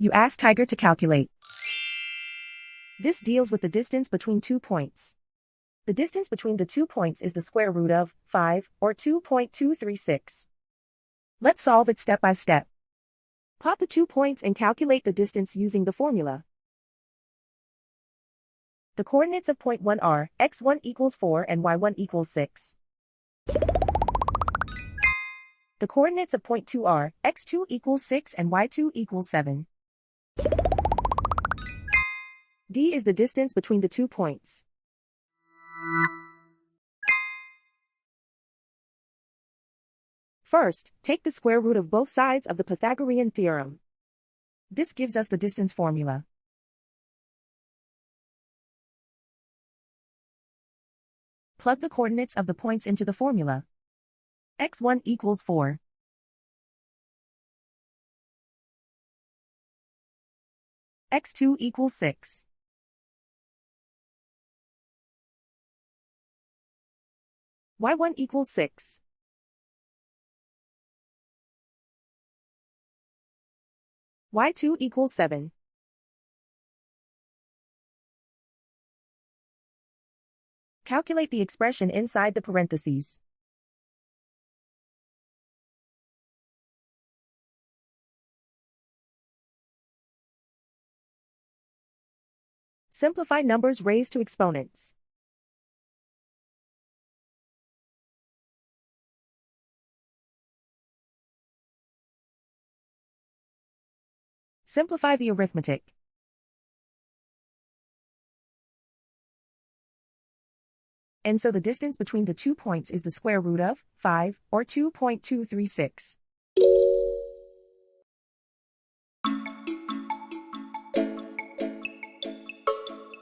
You ask Tiger to calculate. This deals with the distance between 2 points. The distance between the 2 points is the square root of 5, or 2.236. Let's solve it step by step. Plot the 2 points and calculate the distance using the formula. The coordinates of point 1 are x1 equals 4 and y1 equals 6. The coordinates of point 2 are x2 equals 6 and y2 equals 7. D is the distance between the 2 points. First, take the square root of both sides of the Pythagorean theorem. This gives us the distance formula. Plug the coordinates of the points into the formula. x1 equals 4. x2 equals 6. y1 equals 6. y2 equals 7. Calculate the expression inside the parentheses. Simplify numbers raised to exponents. Simplify the arithmetic. And so the distance between the 2 points is the square root of 5, or 2.236.